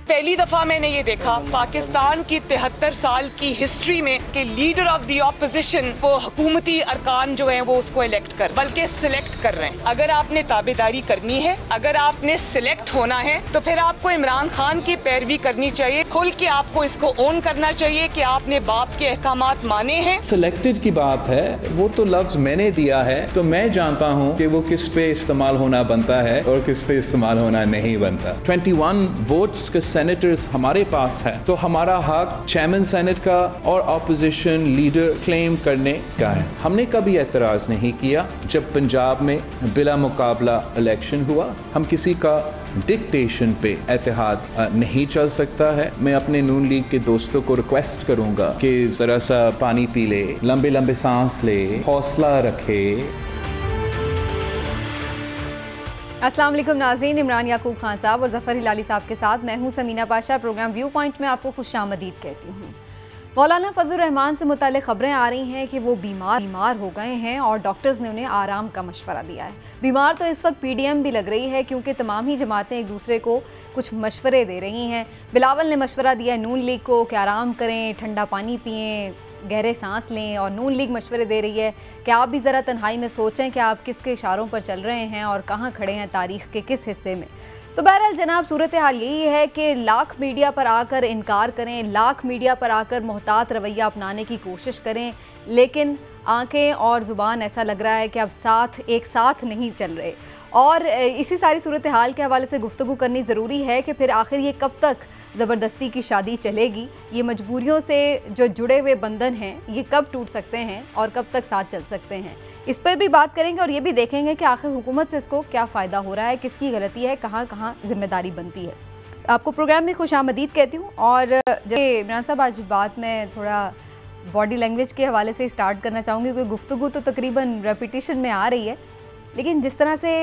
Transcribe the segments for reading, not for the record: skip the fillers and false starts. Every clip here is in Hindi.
पहली दफा मैंने ये देखा पाकिस्तान की 73 साल की हिस्ट्री में कि लीडर ऑफ द ऑपोजिशन वो हुकूमती अरकान जो हैं वो उसको इलेक्ट कर बल्कि सिलेक्ट कर रहे हैं। अगर आपने ताबेदारी करनी है, अगर आपने सिलेक्ट होना है तो फिर आपको इमरान खान की पैरवी करनी चाहिए। खुल के आपको इसको ओन करना चाहिए कि आपने बाप के अहकामात माने हैं। सिलेक्टेड की बात है, वो तो लफ्ज मैंने दिया है तो मैं जानता हूँ कि वो किस पे इस्तेमाल होना बनता है और किस पे इस्तेमाल होना नहीं बनता। 21 वोट्स के सेनेटर्स हमारे पास है तो हमारा हक चेयरमैन सेनेट का और ऑपोजिशन लीडर क्लेम करने का है। हमने कभी एतराज नहीं किया जब पंजाब में बिला मुकाबला इलेक्शन हुआ। हम किसी का डिक्टेशन पे एतिहाद नहीं चल सकता है। मैं अपने नून लीग के दोस्तों को रिक्वेस्ट करूंगा कि जरा सा पानी पी ले, लंबे लंबे सांस ले, हौसला रखे। अस्सलाम वालेकुम नाज़रीन, इमरान याकूब खान साहब और ज़फ़र हिलाली साहब के साथ मैं हूं Samina Pasha. Program view point में आपको खुशामदीद कहती हूं। मौलाना फजलुर रहमान से मुताल्लिक़ खबरें आ रही हैं कि वो बीमार हो गए हैं और डॉक्टर्स ने उन्हें आराम का मशवरा दिया है। बीमार तो इस वक्त PDM भी लग रही है क्योंकि तमाम ही जमातें एक दूसरे को कुछ मशवरे दे रही हैं। बिलावल ने मशवरा दिया नून लीग को कि आराम करें, ठंडा पानी पिएँ, गहरे सांस लें, और नून लीग मशवरे दे रही है कि आप भी ज़रा तन्हाई में सोचें कि आप किसके इशारों पर चल रहे हैं और कहाँ खड़े हैं तारीख़ के किस हिस्से में। तो बहरहाल जनाब, सूरत हाल यही है कि लाख मीडिया पर आकर इनकार करें, लाख मीडिया पर आकर मोहतात रवैया अपनाने की कोशिश करें, लेकिन आंखें और ज़ुबान ऐसा लग रहा है कि अब एक साथ नहीं चल रहे। और इसी सारी सूरत हाल के हवाले से गुफ्तगू करनी ज़रूरी है कि फिर आखिर ये कब तक ज़बरदस्ती की शादी चलेगी, ये मजबूरियों से जो जुड़े हुए बंधन हैं ये कब टूट सकते हैं और कब तक साथ चल सकते हैं। इस पर भी बात करेंगे और ये भी देखेंगे कि आखिर हुकूमत से इसको क्या फ़ायदा हो रहा है, किसकी गलती है, कहाँ कहाँ जिम्मेदारी बनती है। आपको प्रोग्राम में खुशामदीद कहती हूँ। और जैसे इमरान साहब, आज बात मैं थोड़ा बॉडी लैंग्वेज के हवाले से स्टार्ट करना चाहूँगी क्योंकि गुफ्तगू तो तकरीबन रेपिटेशन में आ रही है, लेकिन जिस तरह से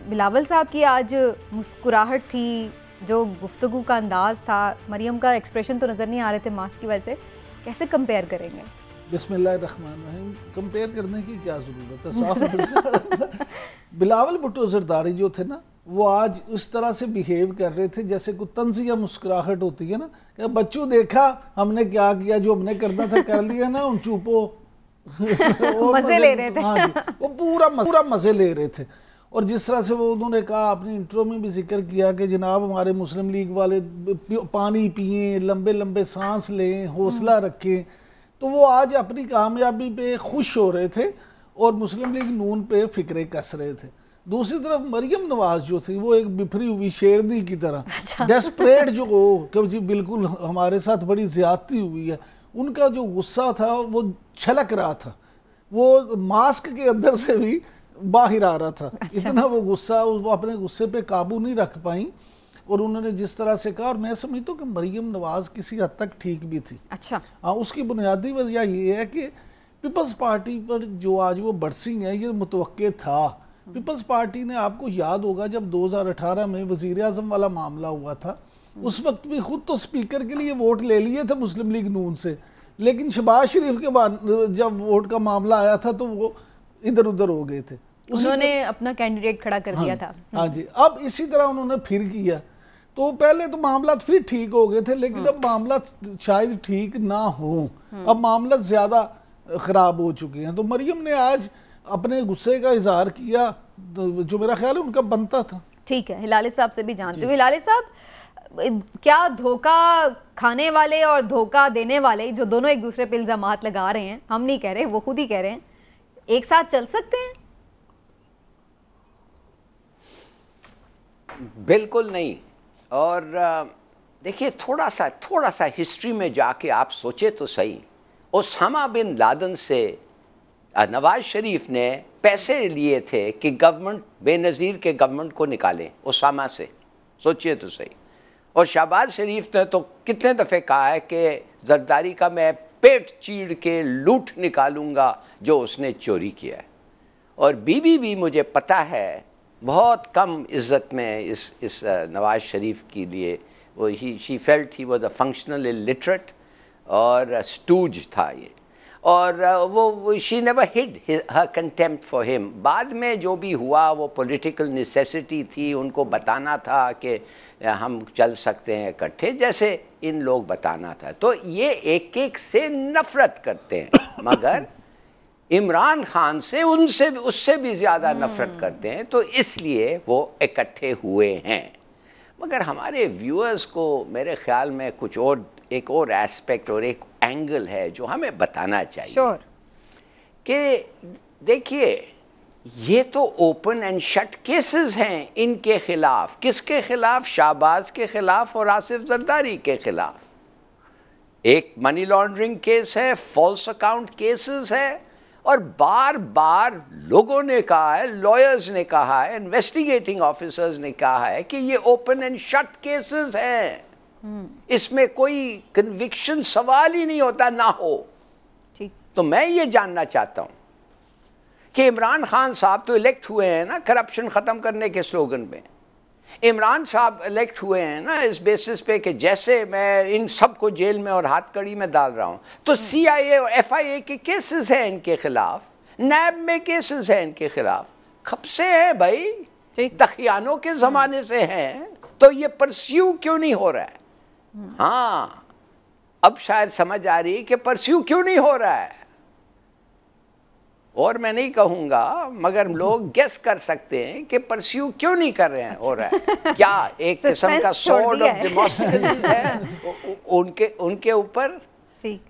बिलावल साहब की आज मुस्कुराहट थी, जो गुफ्तगू का अंदाज़ था, मरियम का एक्सप्रेशन तो नज़र नहीं आ रहे थे मास्क की वजह से, कैसे कंपेयर करेंगे? बिस्मिल्लाहिर्रहमानिर्रहीम। कंपेयर करने की क्या ज़रूरत है, साफ बिलावल भुट्टो ज़रदारी जो थे ना, वो आज इस तरह से बिहेव कर रहे थे जैसे कोई तंज़िया मुस्कुराहट होती है ना, कि बच्चों देखा हमने क्या किया, जो हमने करना था कर लिया ना, उन चुपो मज़े ले रहे थे। हाँ जी, वो पूरा मज़े ले रहे थे। और जिस तरह से वो उन्होंने कहा, अपनी इंट्रो में भी जिक्र किया कि जनाब हमारे मुस्लिम लीग वाले पानी पिएं, लंबे लंबे सांस लें, हौसला रखें, तो वो आज अपनी कामयाबी पे खुश हो रहे थे और मुस्लिम लीग नून पे फिक्रे कस रहे थे। दूसरी तरफ मरियम नवाज जो थी वो एक बिफरी हुई शेरनी की तरह डेस्परेट जो हो कि जी बिल्कुल हमारे साथ बड़ी ज्यादती हुई है, उनका जो गुस्सा था वो छलक रहा था, वो मास्क के अंदर से भी बाहर आ रहा था। इतना वो गुस्सा, वो अपने गुस्से पे काबू नहीं रख पाई और उन्होंने जिस तरह से कहा, और मैं समझता हूँ कि मरियम नवाज किसी हद तक ठीक भी थी। अच्छा, हाँ, उसकी बुनियादी वजह ये है कि पीपल्स पार्टी पर जो आज वो बरसिंग है ये मुतवक्के था। पीपल्स पार्टी ने, आपको याद होगा जब 2018 में वजीर आजम वाला मामला हुआ था, उस वक्त भी खुद तो स्पीकर के लिए वोट ले लिए थे मुस्लिम लीग नून से, लेकिन शहबाज शरीफ के बाद जब वोट का मामला आया था तो वो इधर उधर हो गए थे, उन्होंने अपना कैंडिडेट खड़ा कर दिया था। हाँ जी, अब इसी तरह उन्होंने फिर किया, तो पहले तो मामला फिर ठीक हो गए थे, लेकिन अब मामला शायद ठीक ना हो, अब मामला ज्यादा खराब हो चुके हैं। तो मरियम ने आज अपने गुस्से का इजहार किया, जो मेरा ख्याल है उनका बनता था। ठीक है, हिलाली साहब से भी जानते हो। हिलाली साहब, क्या धोखा खाने वाले और धोखा देने वाले जो दोनों एक दूसरे पे इल्जामात लगा रहे हैं, हम नहीं कह रहे, वो खुद ही कह रहे हैं, एक साथ चल सकते हैं? बिल्कुल नहीं। और देखिए, थोड़ा सा हिस्ट्री में जाके आप सोचे तो सही, ओसामा बिन लादेन से नवाज शरीफ ने पैसे लिए थे कि गवर्नमेंट, बेनज़ीर के गवर्नमेंट को निकालें ओसामा से, सोचिए तो सही। और शहबाज शरीफ ने तो कितने दफ़े कहा है कि जरदारी का मैं पेट चीड़ के लूट निकालूंगा जो उसने चोरी किया है। और बीबी भी मुझे पता है बहुत कम इज्जत में इस नवाज शरीफ के लिए, वो she felt he was a functional illiterate और स्टूज था ये। और वो she never hid her contempt for him. बाद में जो भी हुआ वो पॉलिटिकल नेसेसिटी थी, उनको बताना था कि हम चल सकते हैं इकट्ठे, जैसे इन लोग बताना था। तो ये एक एक से नफरत करते हैं, मगर इमरान खान से उनसे उससे भी ज्यादा नफरत करते हैं, तो इसलिए वो इकट्ठे हुए हैं। मगर हमारे व्यूअर्स को मेरे ख्याल में कुछ और, एक और एस्पेक्ट और एक एंगल है जो हमें बताना चाहिए कि देखिए ये तो ओपन एंड शट केसेस हैं इनके खिलाफ। किसके खिलाफ? शाहबाज के खिलाफ और आसिफ जरदारी के खिलाफ। एक मनी लॉन्ड्रिंग केस है, फॉल्स अकाउंट केसेस है, और बार बार लोगों ने कहा है, लॉयर्स ने कहा है, इन्वेस्टिगेटिंग ऑफिसर्स ने कहा है कि ये ओपन एंड शट केसेस हैं, इसमें कोई कन्विक्शन सवाल ही नहीं होता ना हो। तो मैं ये जानना चाहता हूं कि इमरान खान साहब तो इलेक्ट हुए हैं ना करप्शन खत्म करने के स्लोगन में। इमरान साहब इलेक्ट हुए हैं ना इस बेसिस पे कि जैसे मैं इन सबको जेल में और हाथकड़ी में डाल रहा हूं, तो CIA और FIA के केसेस हैं इनके खिलाफ, नैब में केसेस हैं इनके खिलाफ। कब से हैं भाई? दखियानों के जमाने से हैं। तो ये परस्यू क्यों नहीं हो रहा है? हाँ, अब शायद समझ आ रही है कि परस्यू क्यों नहीं हो रहा है। और मैं नहीं कहूंगा, मगर लोग गेस कर सकते हैं कि परस्यू क्यों नहीं कर रहे हैं। हो रहा है क्या एक किस्म का सॉर्ड ऑफ डेमोक्रेसी है उनके ऊपर?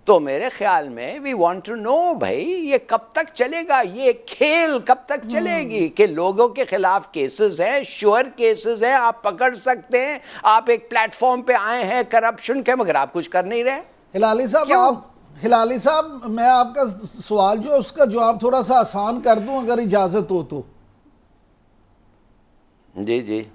तो मेरे ख्याल में वी वांट टू नो भाई ये कब तक चलेगा, ये खेल कब तक चलेगी कि लोगों के खिलाफ केसेस हैं, श्योर केसेस हैं, आप पकड़ सकते हैं, आप एक प्लेटफॉर्म पे आए हैं करप्शन के, मगर आप कुछ कर नहीं रहे। हिलाली साहब मैं आपका सवाल जो है उसका जवाब थोड़ा सा आसान कर दूं अगर इजाजत हो तो। जी जी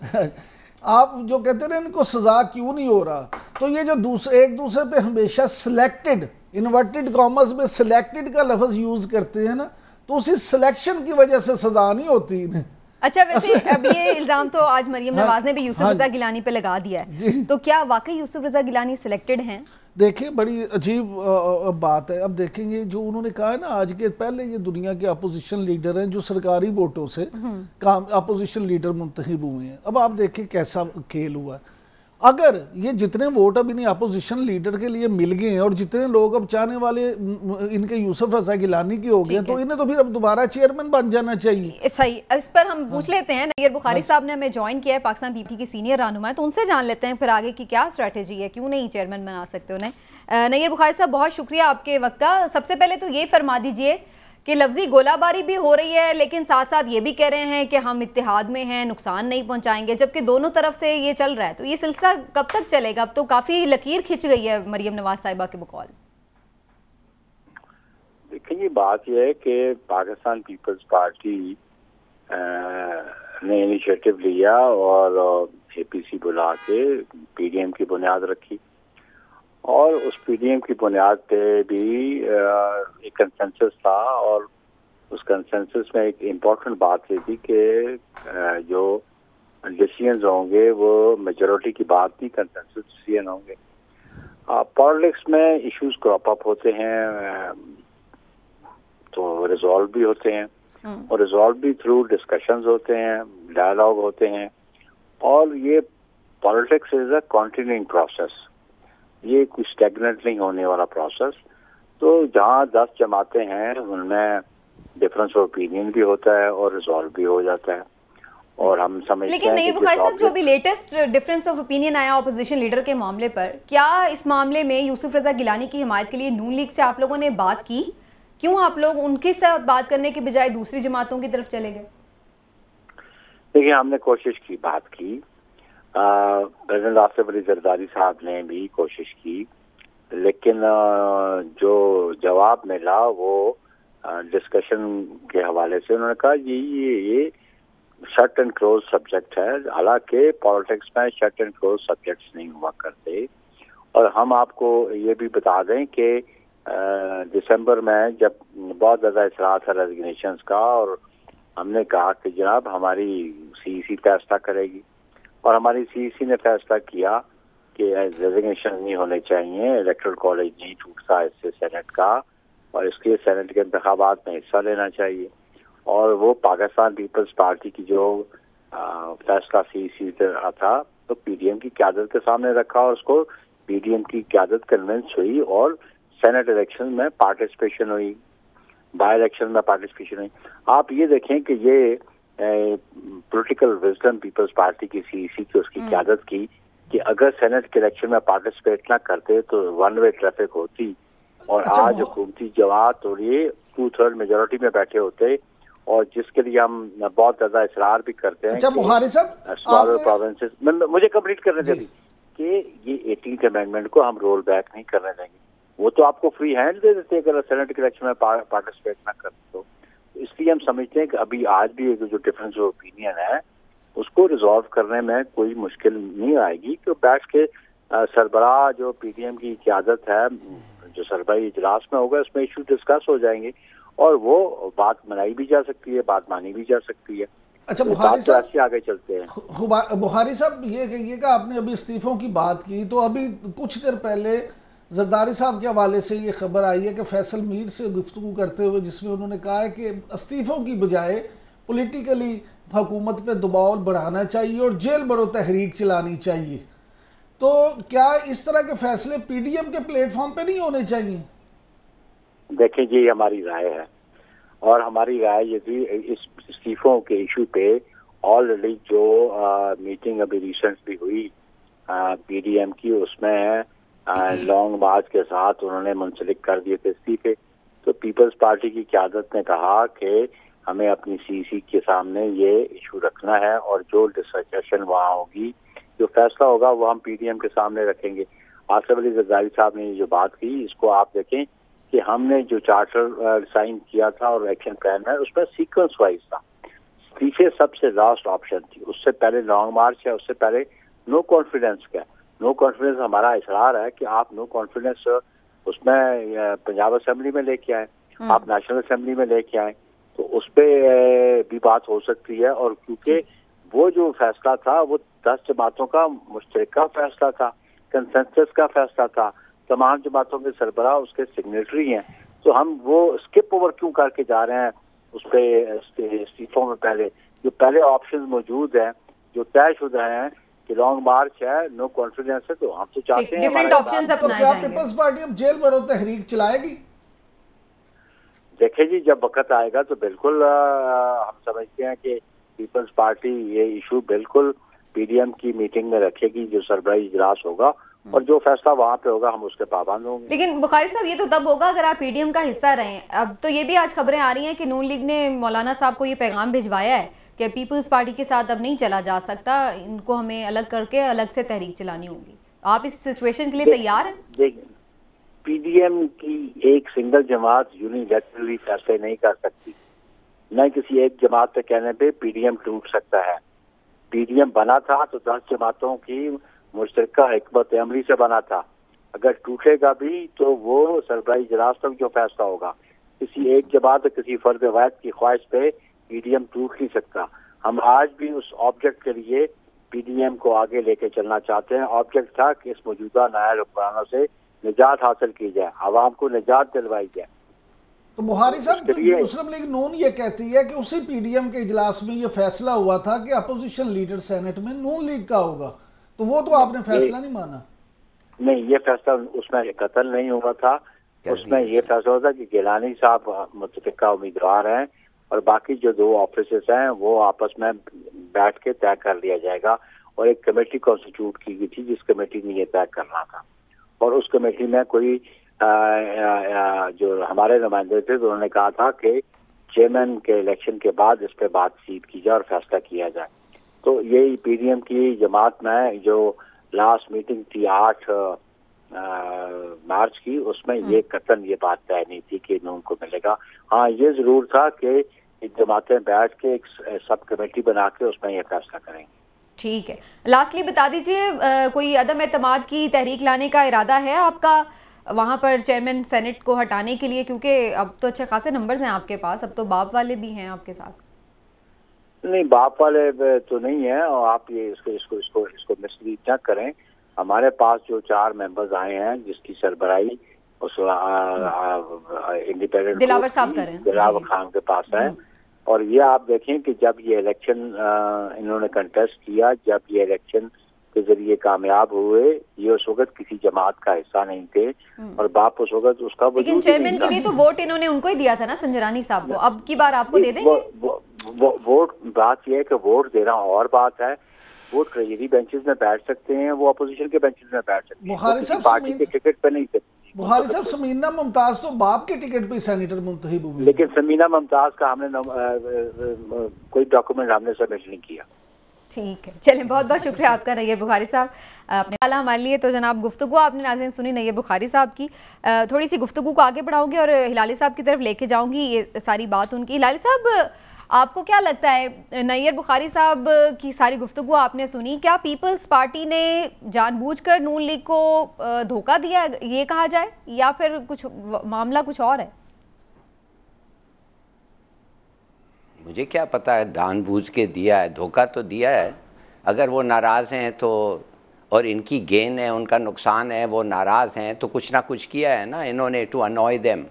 आप जो कहते हैं इनको सजा क्यों नहीं हो रहा, तो ये जो एक दूसरे पे हमेशा सिलेक्टेड, इन्वर्टेड कॉमर्स में सिलेक्टेड का लफ्ज यूज करते हैं ना, तो उसी सिलेक्शन की वजह से सजा नहीं होती इन्हें। अच्छा, वैसे अब ये इल्जाम तो आज मरियम नवाज ने भी यूसुफ रजा गिलानी पे लगा दिया है, तो क्या वाकई यूसुफ रजा गिलानी सिलेक्टेड हैं? देखिए बड़ी अजीब बात है। अब देखेंगे जो उन्होंने कहा है ना, आज के पहले ये दुनिया के अपोजिशन लीडर हैं जो सरकारी वोटों से अपोजिशन लीडर मुंतखब हुए हैं। अब आप देखें कैसा खेल हुआ है। अगर ये जितने वोट अब इन्हें अपोजिशन लीडर के लिए मिल गए हैं और जितने लोग अब चाहने वाले इनके यूसुफ रजा गिलानी के हो गए, तो इन्हें तो फिर अब दोबारा चेयरमैन बन जाना चाहिए। सही, इस पर हम पूछ लेते हैं। नैयर बुखारी साहब ने हमें ज्वाइन किया है, पाकिस्तान पीपीटी के सीनियर रहनुमा, तो उनसे जान लेते हैं फिर आगे की क्या स्ट्रैटेजी है, क्यों नहीं चेयरमैन बना सकते उन्हें। नैयर बुखारी साहब बहुत शुक्रिया आपके वक्त का। सबसे पहले तो ये फरमा दीजिए कि लफ्जी गोलाबारी भी हो रही है, लेकिन साथ साथ ये भी कह रहे हैं कि हम इत्तेहाद में हैं, नुकसान नहीं पहुंचाएंगे, जबकि दोनों तरफ से ये चल रहा है। तो ये सिलसिला कब तक चलेगा? अब तो काफी लकीर खिंच गई है मरियम नवाज साहिबा के बकौल। देखिए ये बात यह है कि पाकिस्तान पीपल्स पार्टी ने इनिशिएटिव लिया और APC बुला के PDM की बुनियाद रखी, और उस PDM की बुनियाद पे भी एक कंसेंसस था, और उस कंसेंसस में एक इम्पोर्टेंट बात ये थी कि जो डिसीजंस होंगे वो मेजॉरिटी की बात नहीं, कंसेंसस डिसीजन होंगे। पॉलिटिक्स में इश्यूज क्रॉप अप होते हैं तो रिजॉल्व भी होते हैं, और रिजॉल्व भी थ्रू डिस्कशंस होते हैं, डायलॉग होते हैं, और ये politics is a continuing process, ये कुछ स्टेगनेंट नहीं होने वाला प्रोसेस। तो जहाँ 10 जमातें हैं उनमें डिफरेंस ऑफ ओपिनियन भी होता है और रिजॉल्व भी हो जाता है, और हम समझते हैं। लेकिन नैयर बुखारी साहब, जो अभी लेटेस्ट डिफरेंस ऑफ ओपिनियन आया अपोजिशन लीडर के मामले पर, क्या इस मामले में यूसुफ रजा गिलानी की हिमायत के लिए नून लीग से आप लोगों ने बात की? क्यों आप लोग उनके साथ बात करने के बजाय दूसरी जमातों की तरफ चले गए? देखिए हमने कोशिश की, बात की, प्रेसिडेंट आसिफ अली जरदारी साहब ने भी कोशिश की, लेकिन जो जवाब मिला वो डिस्कशन के हवाले से उन्होंने कहा ये शट एंड क्लोज सब्जेक्ट है। हालांकि पॉलिटिक्स में शट एंड क्लोज सब्जेक्ट्स नहीं हुआ करते, और हम आपको ये भी बता दें कि दिसंबर में जब बहुत ज़्यादा इसरार था रेजिग्नेशंस का, और हमने कहा कि जनाब हमारी CEC फैसला करेगी, और हमारी CEC ने फैसला किया कि रेजिग्नेशन नहीं होने चाहिए, इलेक्टोरल कॉलेज नहीं टूटता इससे सेनेट का, और इसके सेनेट के इंतखाबात में हिस्सा लेना चाहिए। और वो पाकिस्तान पीपल्स पार्टी की जो फैसला सीईसी था तो पीडीएम की क़यादत के सामने रखा और उसको पीडीएम की क़यादत कन्विंस हुई और सेनेट इलेक्शन में पार्टिसिपेशन हुई, बाई इलेक्शन में पार्टिसिपेशन हुई। आप ये देखें कि ये पॉलिटिकल विजडम पीपल्स पार्टी की सीईसी की उसकी क़यादत की कि अगर सेनेट के इलेक्शन में पार्टिसिपेट ना करते तो वन वे ट्रैफिक होती और आज हुकूमती जमात और ये 2/3 मेजोरिटी में बैठे होते और जिसके लिए हम बहुत ज्यादा इसरार भी करते हैं। अच्छा बुखारी साहब, प्रोविंसेस मुझे कंप्लीट करने दें कि ये 18th अमेंडमेंट को हम रोल बैक नहीं करने देंगे। वो तो आपको फ्री हैंड दे देते अगर सेनेट के इलेक्शन में पार्टिसिपेट ना करते तो। इसलिए हम समझते हैं कि अभी आज भी जो डिफरेंस ऑफ ओपिनियन है उसको रिजॉल्व करने में कोई मुश्किल नहीं आएगी कि बैठ के सरबराह जो पीडीएम की क़यादत है जो सरबराही इजलास में होगा उसमें इशू डिस्कस हो जाएंगे और वो बात मनाई भी जा सकती है, बात मानी भी जा सकती है। अच्छा बुखारी साहब, आगे चलते हैं। बुखारी साहब ये कहिएगा, आपने अभी इस्तीफों की बात की तो अभी कुछ देर पहले जरदारी साहब के हवाले से ये खबर आई है कि फैसल मीर से गुफ्तगू करते हुए जिसमें उन्होंने कहा है कि इस्तीफों की बजाय पॉलिटिकली हुकूमत पे दबाव बढ़ाना चाहिए और जेल भरो तहरीक चलानी चाहिए। तो क्या इस तरह के फैसले पीडीएम के प्लेटफॉर्म पे नहीं होने चाहिए? देखें जी, हमारी राय है और हमारी राय ये भी इस इस्तीफों के इशू पे ऑलरेडी जो मीटिंग अभी रिसेंटली हुई पीडीएम की उसमें लॉन्ग मार्च के साथ उन्होंने मुंसलिक कर दिए थे इस्तीफे। तो पीपल्स पार्टी की क़यादत ने कहा कि हमें अपनी सीईसी के सामने ये इशू रखना है और जो डिस्कशन वहाँ होगी, जो फैसला होगा वो हम पीडीएम के सामने रखेंगे। आसिफ अली जरदारी साहब ने जो बात की इसको आप देखें कि हमने जो चार्टर साइन किया था और एक्शन प्लान है उसमें सीक्वेंस वाइज था। इस्तीफे सबसे लास्ट ऑप्शन थी, उससे पहले लॉन्ग मार्च है, उससे पहले नो कॉन्फिडेंस का। नो कॉन्फिडेंस हमारा इसरार है कि आप नो कॉन्फिडेंस उसमें पंजाब असेंबली में लेके आए, आप नेशनल असेंबली में लेके आए तो उस पर भी बात हो सकती है। और क्योंकि वो जो फैसला था वो 10 जमातों का मुश्तरका फैसला था, कंसेंसस का फैसला था, तमाम जमातों के सरबराह उसके सिग्नेटरी हैं, तो हम वो स्किप ओवर क्यों करके जा रहे हैं उस पर इस्तीफों में? पहले जो पहले ऑप्शन मौजूद हैं जो तयशुदा हैं कि लॉन्ग मार्च है, नो कॉन्फिडेंस है, तो हम तो चाहते हैं डिफरेंट ऑप्शंस अपनाए जाएंगे। क्या पीपल्स पार्टी अब जेल भरो तहरीक चलाएगी? देखे जी, जब वक्त आएगा तो बिल्कुल हम समझते हैं कि पीपल्स पार्टी ये इशू बिल्कुल पीडीएम की मीटिंग में रखेगी जो सरबराही इजलास होगा और जो फैसला वहाँ पे होगा हम उसके पाबंद होंगे। लेकिन बुखारी साहब ये तो तब होगा अगर आप पीडीएम का हिस्सा रहें। अब तो ये भी आज खबरें आ रही हैं कि नून लीग ने मौलाना साहब को ये पैगाम भिजवाया है कि पीपल्स पार्टी के साथ अब नहीं चला जा सकता, इनको हमें अलग करके अलग से तहरीक चलानी होगी। आप इस सिचुएशन के लिए तैयार हैं? देखिए, पीडीएम की एक सिंगल जमात यूनिलैटरली फैसले नहीं कर सकती, न किसी एक जमात पे कहने पे पीडीएम टूट सकता है। पीडीएम बना था तो 10 जमातों की मुश्तरका हिकमत अमली से बना था, अगर टूटेगा भी तो वो सरबराही इजलास तक जो फैसला होगा। किसी एक जमात किसी फर्द वाहिद की ख्वाहिश पे पीडीएम टूट नहीं सकता। हम आज भी उस ऑब्जेक्ट के लिए पीडीएम को आगे लेके चलना चाहते हैं। ऑब्जेक्ट था कि इस मौजूदा नायाब हुक्मरानों से निजात हासिल की जाए, आवाम को निजात दिलवाई जाए। तो बुखारी साहब, मुस्लिम लीग नून ये कहती है कि उसी पीडीएम के इजलास में ये फैसला हुआ था कि अपोजिशन लीडर सेनेट में नून लीग का होगा, तो वो तो आपने फैसला नहीं माना? नहीं, ये फैसला उसमें कत्ल नहीं हुआ था, उसमें ये फैसला हुआ था कि गिलानी साहब मुतफिका उम्मीदवार हैं और बाकी जो 2 ऑफिसर्स हैं वो आपस में बैठ के तय कर लिया जाएगा। और एक कमेटी कॉन्स्टिट्यूट की गई थी जिस कमेटी ने ये तय करना था और उस कमेटी में कोई जो हमारे नुमाइंदे थे तो उन्होंने कहा था कि चेयरमैन के इलेक्शन के बाद इस पर बातचीत की जाए और फैसला किया जाए। तो यही पीडीएम की जमात में जो लास्ट मीटिंग थी 8 मार्च की, उसमें ये कतन ये बात तय नहीं थी कि नून को मिलेगा। हाँ, ये जरूर था कि जमातें बैठ के एक सब कमेटी बना के उसमें यह फैसला करेंगे। ठीक है, लास्टली बता दीजिए कोई अदम एतमाद की तहरीक लाने का इरादा है आपका वहाँ पर चेयरमैन सेनेट को हटाने के लिए? क्योंकि अब तो अच्छे खासे नंबर्स हैं आपके पास, अब तो बाप वाले भी हैं आपके साथ। नहीं, बाप वाले तो नहीं है और आप ये इसको मिसलीड न करें। हमारे पास जो 4 मेंबर्स आए हैं जिसकी सरबराही उस इंडिपेंडेंट दिलावर साहब कर रहे हैं, दिलावर खान के पास है। और ये आप देखें कि जब ये इलेक्शन इन्होंने कंटेस्ट किया, जब ये इलेक्शन के जरिए कामयाब हुए, ये उस वक्त किसी जमात का हिस्सा नहीं थे और बाप उस वक्त उसका वजूद लेकिन चेयरमैन के लिए तो वोट इन्होंने उनको ही दिया था ना, संजरानी साहब को। अब की बार आपको दे देंगे वोट? बात यह है कि वोट देना और बात है, वो ट्रेजरी बेंचेस में बैठ सकते हैं, वो अपोजिशन के बेंचेस में बैठ सकते हैं, पार्टी के टिकट पे नहीं सकते। बुखारी साहब, समीना मुमताज तो बाप के टिकट पे सेनेटर मुंतखब हुए, लेकिन समीना मुमताज का हमने कोई डॉक्यूमेंट हमने सबमिट नहीं किया। ठीक है, चलें, बहुत बहुत शुक्रिया आपका नैयर बुखारी साहब, आपने वाला हमारे लिए। तो जनाब गुफ्तगू आपने नाज़रीन सुनी नैयर बुखारी साहब की। थोड़ी सी गुफ्तगू को आगे बढ़ाऊंगी और हिलाली साहब की तरफ लेके जाऊंगी ये सारी बात उनकी। हिलाली साहब, आपको क्या लगता है, नैयर बुखारी साहब की सारी गुफ्तगू आपने सुनी, क्या पीपल्स पार्टी ने जानबूझकर नून लीग को धोखा दिया ये कहा जाए, या फिर कुछ मामला कुछ और है? मुझे क्या पता है, जानबूझ के दिया है, धोखा तो दिया है। अगर वो नाराज़ हैं तो, और इनकी गेन है, उनका नुकसान है, वो नाराज़ हैं तो कुछ ना कुछ किया है ना इन्होंने टू अनॉय देम।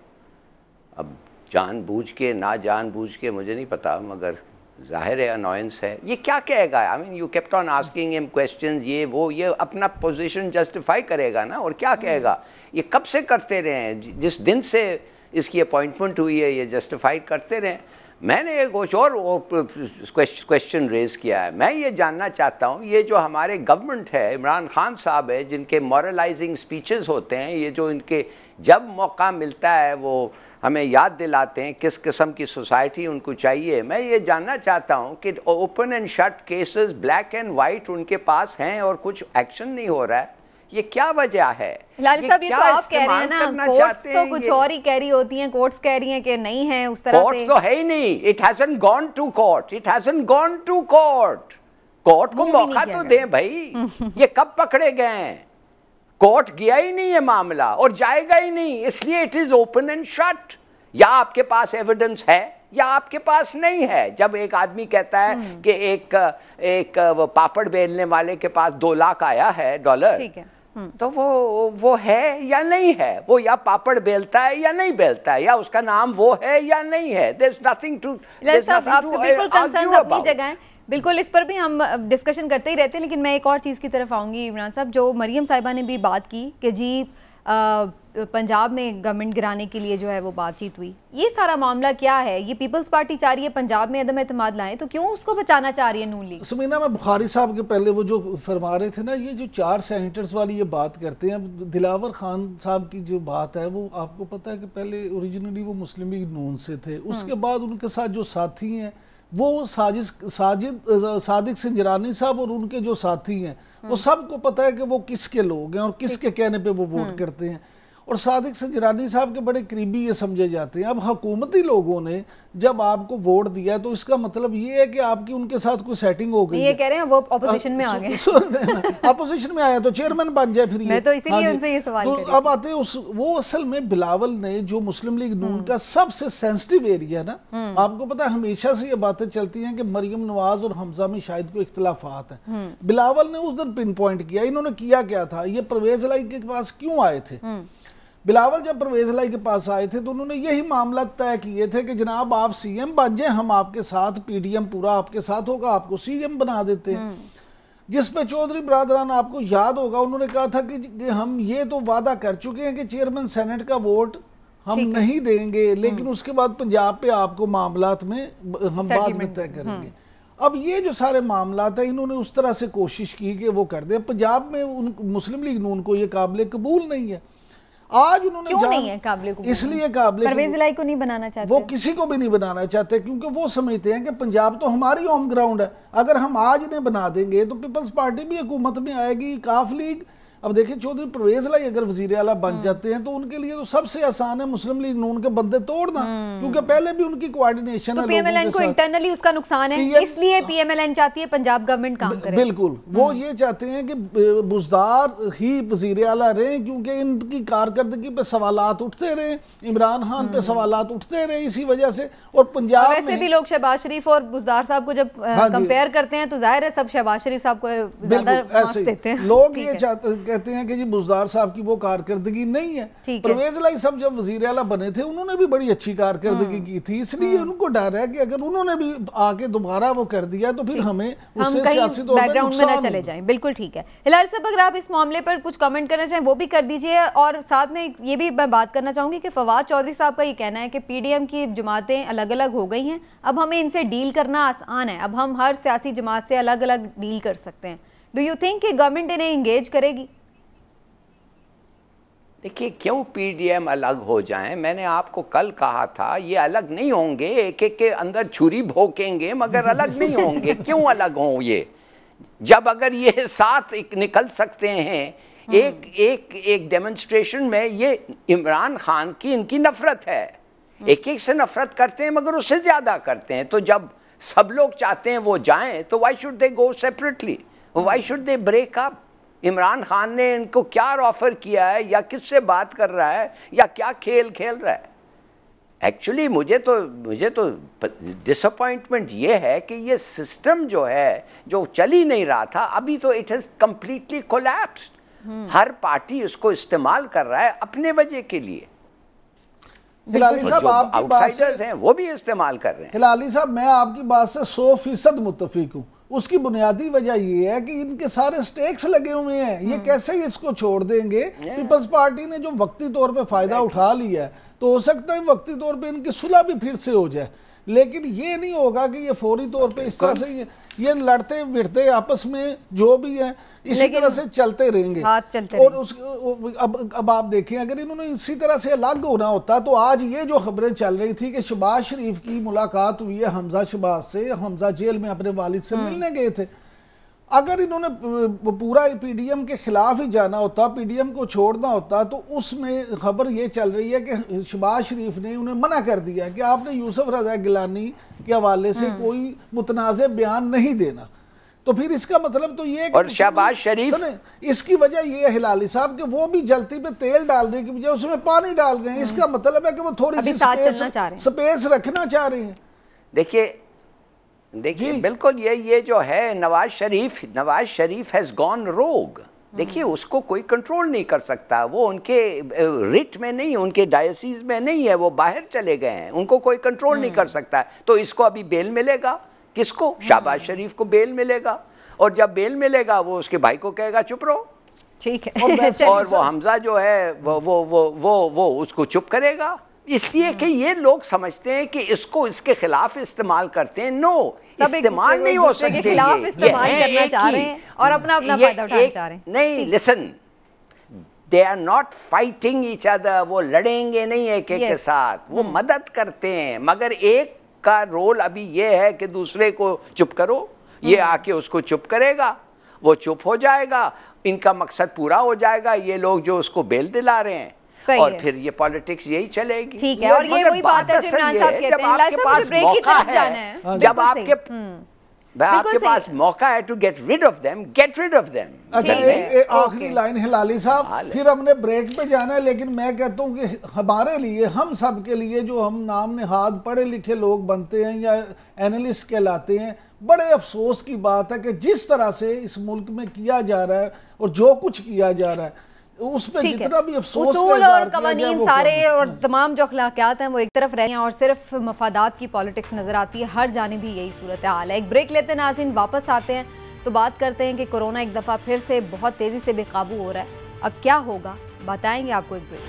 अब जानबूझ के ना जानबूझ के मुझे नहीं पता, मगर जाहिर है अनॉयंस है। ये क्या कहेगा? I mean you kept on asking him questions, ये वो, ये अपना पोजीशन जस्टिफाई करेगा ना, और क्या कहेगा? ये कब से करते रहे हैं, जिस दिन से इसकी अपॉइंटमेंट हुई है ये जस्टिफाई करते रहे। मैंने एक कुछ और क्वेश्चन रेज किया है। मैं ये जानना चाहता हूँ, ये जो हमारे गवर्नमेंट है, इमरान खान साहब है, जिनके मॉरलाइजिंग स्पीचेस होते हैं, ये जो इनके जब मौका मिलता है वो हमें याद दिलाते हैं किस किस्म की सोसाइटी उनको चाहिए। मैं ये जानना चाहता हूँ कि open and shut cases, black and white उनके पास हैं और कुछ एक्शन नहीं हो रहा है, ये क्या वजह है? हिलाली साहब, ये तो आप कह रहे हैं ना, कोर्ट्स तो कुछ और ही कह रही होती हैं, कोर्ट्स कह रही हैं कि नहीं है उस तरह से। कोर्ट्स तो है ही नहीं, it hasn't gone to court, it hasn't gone to court. Court को मौका तो दें भाई, ये कब पकड़े गए हैं? कोर्ट गया ही नहीं है मामला और जाएगा ही नहीं, इसलिए it is open and shut. या आपके पास एविडेंस है या आपके पास नहीं है। जब एक आदमी कहता है कि एक पापड़ बेलने वाले के पास 2 लाख आया है डॉलर, ठीक है, तो वो है या नहीं है, वो या पापड़ बेलता है या नहीं बेलता है, या उसका नाम वो है या नहीं है। देयर इज नथिंग टू, आप बिल्कुल कंसर्न्स अपनी जगह हैं, बिल्कुल इस पर भी हम डिस्कशन करते ही रहते हैं। लेकिन मैं एक और चीज़ की तरफ आऊँगी इमरान साहब, जो मरियम साहिबा ने भी बात की कि जी पंजाब में गवर्नमेंट गिराने के लिए जो है वो बातचीत हुई, ये सारा मामला क्या है? ये पीपल्स पार्टी चाह रही है पंजाब में अदम एतमाद लाएं, तो क्यों उसको बचाना चाह रही है नून लीग? समीना, मैं बुखारी साहब के पहले वो जो फरमा रहे थे ना, ये जो 4 सेनेटर्स वाली ये बात करते हैं, दिलावर खान साहब की जो बात है वो आपको पता है कि पहले ओरिजिनली वो मुस्लिम लीग नून से थे, उसके बाद उनके साथ जो साथी हैं वो सादिक संजरानी साहब और उनके जो साथी हैं वो सबको पता है कि वो किसके लोग हैं और किसके कहने पे वो वोट करते हैं, और सादिक संजरानी साहब के बड़े करीबी ये समझे जाते हैं। अब हुकूमती लोगों ने जब आपको वोट दिया तो इसका मतलब ये है कि आपकी उनके साथ कोई सेटिंग हो गई। ये कह रहे हैं वो ऑपोजिशन में आ गए, ऑपोजिशन में आया तो चेयरमैन बन जाए फिर। मैं तो इसीलिए उनसे ये सवाल तो अब आते हैं वो असल में बिलावल ने जो मुस्लिम लीग नून का सबसे सेंसिटिव एरिया ना, आपको पता है हमेशा से ये बातें चलती हैं कि मरियम नवाज और हमजा में शायद कोई इख्तिलाफात हैं। बिलावल ने उस दिन पिन पॉइंट किया, इन्होंने किया क्या था, ये परवेज लाई के पास क्यों आए थे? बिलावल जब परवेज लाई के पास आए थे तो उन्होंने यही मामला तय किए थे कि जनाब आप सीएम बन जाए, हम आपके साथ, पीडीएम पूरा आपके साथ होगा, आपको सीएम बना देते हैं। जिस पे चौधरी बरादरान आपको याद होगा उन्होंने कहा था कि हम ये तो वादा कर चुके हैं कि चेयरमैन सेनेट का वोट हम नहीं देंगे, लेकिन उसके बाद पंजाब पे आपको मामलात में हम बाद में तय करेंगे। अब ये जो सारे मामलात हैं इन्होंने उस तरह से कोशिश की कि वो कर दे। पंजाब में मुस्लिम लीग नून को ये काबिल कबूल नहीं है। आज उन्होंने क्यों नहीं है काबिल कबूल? इसलिए काबिल परवेज लाई को नहीं बनाना चाहते, वो किसी को भी नहीं बनाना चाहते, क्योंकि वो समझते हैं कि पंजाब तो हमारी होम ग्राउंड है, अगर हम आज इन्हें बना देंगे तो पीपल्स पार्टी भी हुकूमत में आएगी, काफ लीग। अब देखिए चौधरी परवेज लाई अगर वजीर आला बन जाते हैं तो उनके लिए तो सबसे आसान है मुस्लिम लीग नून के बंदे तोड़ना, क्योंकि पहले भी उनकी कोऑर्डिनेशन तो पीएमएलएन को इंटरनली उसका नुकसान है, इसलिए पीएमएलएन चाहती है पंजाब गवर्नमेंट काम करे। बिल्कुल, वो ये चाहते हैं कि बुजदार ही वजीर आला रहे, क्योंकि इनकी कारकर्दगी पे सवालात उठते रहे, इमरान खान पे सवालात उठते रहे इसी वजह से। और पंजाब वैसे भी लोग शहबाज शरीफ और बुजदार साहब को जब कंपेयर करते हैं तो जाहिर है सब शहबाज शरीफ साहब को ज्यादा मार्क्स देते हैं। लोग ये चाहते कहते हैं कि जी बुज़दार साहब की वो कारकर्दगी नहीं है। ठीक है। परवेज लाई साहब जब वजीर आला बने थे उन्होंने भी बड़ी अच्छी कारकर्दगी की थी, इसलिए उनको डर है कि अगर उन्होंने भी आके दोबारा वो कर दिया तो फिर हमें उससे सियासी तौर पर बैकग्राउंड में ना नुकसान चले होगा। जाएं। बिल्कुल ठीक है। हिलाल साहब, अगर आप इस मामले पर कुछ कमेंट करना चाहें वो भी कर दीजिए, और साथ में ये भी मैं बात करना चाहूंगी कि फवाद चौधरी साहब का ये कहना है कि पीडीएम की जमातें अलग अलग हो गई हैं, अब हमें इनसे डील करना आसान है, अब हम हर सियासी जमात से अलग अलग डील कर सकते हैं। डू यू थिंक कि गवर्नमेंट इन्हें इंगेज करेगी? देखिए, क्यों पीडीएम अलग हो जाएं? मैंने आपको कल कहा था ये अलग नहीं होंगे, एक एक के अंदर छुरी भोंकेंगे मगर अलग नहीं होंगे। क्यों अलग हों ये, जब अगर ये साथ निकल सकते हैं। एक डेमोन्स्ट्रेशन में ये इमरान खान की इनकी नफरत है, एक एक से नफरत करते हैं मगर उससे ज्यादा करते हैं। तो जब सब लोग चाहते हैं वो जाएं तो why should they go separately, why should they break up? Imran Khan ने इनको क्या ऑफर किया है, या किससे बात कर रहा है, या क्या खेल खेल रहा है? एक्चुअली मुझे तो डिसअपॉइंटमेंट ये है कि ये सिस्टम जो है, जो चल ही नहीं रहा था, अभी तो it has completely collapsed. Her party उसको इस्तेमाल कर रहा है अपने वजह के लिए। हिलाली साहब, आपकी बात से हैं वो भी इस्तेमाल कर रहे हैं। हिलाली साहब, मैं आपकी बात से 100% मुत्तफिक हूँ। उसकी बुनियादी वजह ये है कि इनके सारे स्टेक्स लगे हुए हैं, ये कैसे इसको छोड़ देंगे? पीपल्स पार्टी ने जो वक्ती तौर पे फायदा उठा लिया है, तो हो सकता है वक्ती तौर पे इनकी सुलह भी फिर से हो जाए, लेकिन ये नहीं होगा कि ये फौरी तौर पे इस तरह से ये लड़ते भिड़ते आपस में जो भी है इसी तरह से चलते रहेंगे। और अब आप देखें, अगर इन्होंने इसी तरह से अलग होना होता तो आज ये जो खबरें चल रही थी कि शहबाज शरीफ की मुलाकात हुई है हमजा शहबाज से, हमजा जेल में अपने वालिद से मिलने गए थे। अगर इन्होंने पूरा पीडीएम के खिलाफ ही जाना होता, पीडीएम को छोड़ना होता, तो उसमें खबर ये चल रही है कि शहबाज शरीफ ने उन्हें मना कर दिया कि आपने यूसुफ रजा गिलानी के हवाले से कोई मुतनाज़े बयान नहीं देना। तो फिर इसका मतलब तो ये, और शहबाज शरीफ, इसकी वजह ये है हिलाली साहब कि वो भी जलती पे तेल डालने की बजाय उसमें पानी डाल रहे हैं। इसका मतलब है कि वो थोड़ी सी स्पेस रखना चाह रहे हैं। देखिए बिल्कुल ये जो है नवाज शरीफ हैज गॉन रोग। देखिए उसको कोई कंट्रोल नहीं कर सकता, वो उनके रिट में नहीं, उनके डायसिस में नहीं है, वो बाहर चले गए हैं, उनको कोई कंट्रोल नहीं कर सकता। तो इसको अभी बेल मिलेगा, किसको? शहबाज शरीफ को बेल मिलेगा, और जब बेल मिलेगा वो उसके भाई को कहेगा चुप रहो, ठीक है। और वो हमजा जो है वो उसको चुप करेगा, इसलिए कि ये लोग समझते हैं कि इसको इसके खिलाफ इस्तेमाल करते हैं। नो, इस्तेमाल नहीं हो सकते, खिलाफ इस्तेमाल करना चाह रहे हैं और अपना फायदा उठाना चाह रहे हैं। नहीं, listen, they are not fighting each other, वो लड़ेंगे नहीं एक एक के साथ, वो मदद करते हैं। मगर एक का रोल अभी ये है कि दूसरे को चुप करो, ये आके उसको चुप करेगा, वो चुप हो जाएगा, इनका मकसद पूरा हो जाएगा, ये लोग जो उसको बेल दिला रहे हैं, और फिर ये पॉलिटिक्स यही चलेगी। ठीक है, और ये वही बात है जो इमरान साहब कहते हैं, जब आपके पास मौका है to get rid of them, get rid of them. आखिरी लाइन हिलाली साहब, फिर हमने ब्रेक पे जाना है, लेकिन मैं कहता हूँ कि हमारे लिए, हम सब के लिए, जो हम नाम नेहाद पढ़े लिखे लोग बनते हैं या एनालिस्ट कहलाते हैं, बड़े अफसोस की बात है कि जिस तरह से इस मुल्क में किया जा रहा है और जो कुछ किया जा रहा है उस पे जितना भी अफसोस उसूल और कवानीन सारे और तमाम जो अखलाकियात हैं वो एक तरफ रहे हैं और सिर्फ मफादात की पॉलिटिक्स नजर आती है। हर जानिब भी यही सूरत हाल है। एक ब्रेक लेते हैं नाज़रीन, वापस आते हैं तो बात करते हैं कि कोरोना एक दफ़ा फिर से बहुत तेज़ी से बेकाबू हो रहा है, अब क्या होगा बताएंगे आपको एक ब्रेक।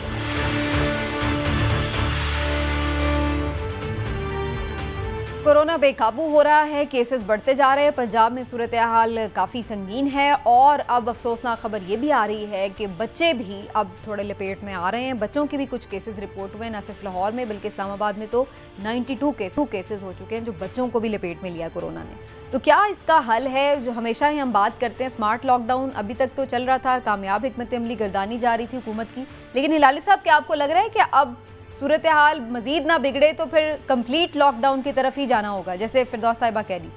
कोरोना बेकाबू हो रहा है, केसेस बढ़ते जा रहे हैं, पंजाब में सूरत हाल काफ़ी संगीन है और अब अफसोसनाक खबर ये भी आ रही है कि बच्चे भी अब थोड़े लपेट में आ रहे हैं। बच्चों के भी कुछ केसेस रिपोर्ट हुए, न सिर्फ लाहौर में बल्कि इस्लामाबाद में तो 92 केसेस हो चुके हैं जो बच्चों को भी लपेट में लिया कोरोना ने। तो क्या इसका हल है? जो हमेशा ही हम बात करते हैं स्मार्ट लॉकडाउन, अभी तक तो चल रहा था, कामयाब हिकमत अमली गर्दानी जा रही थी हुकूमत की, लेकिन हिलाली साहब क्या आपको लग रहा है कि अब सूरत हाल मजीद ना बिगड़े तो फिर कंप्लीट लॉकडाउन की तरफ ही जाना होगा जैसे फिरदौस साहिबा कह रही थी?